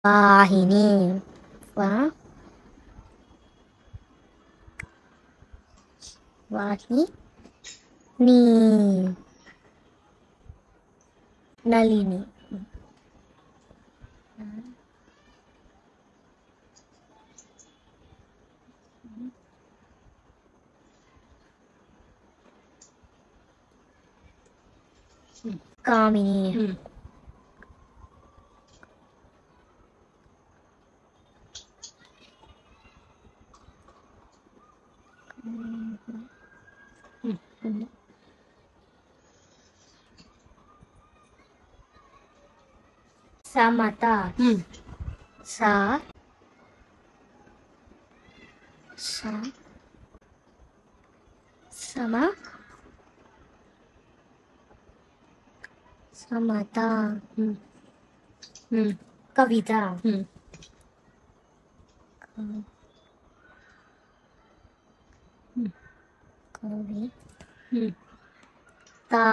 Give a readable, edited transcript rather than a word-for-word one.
వాహిని వా వాహిని నళిని కామిని సమత సా స సమ సమత కవిత కవి తా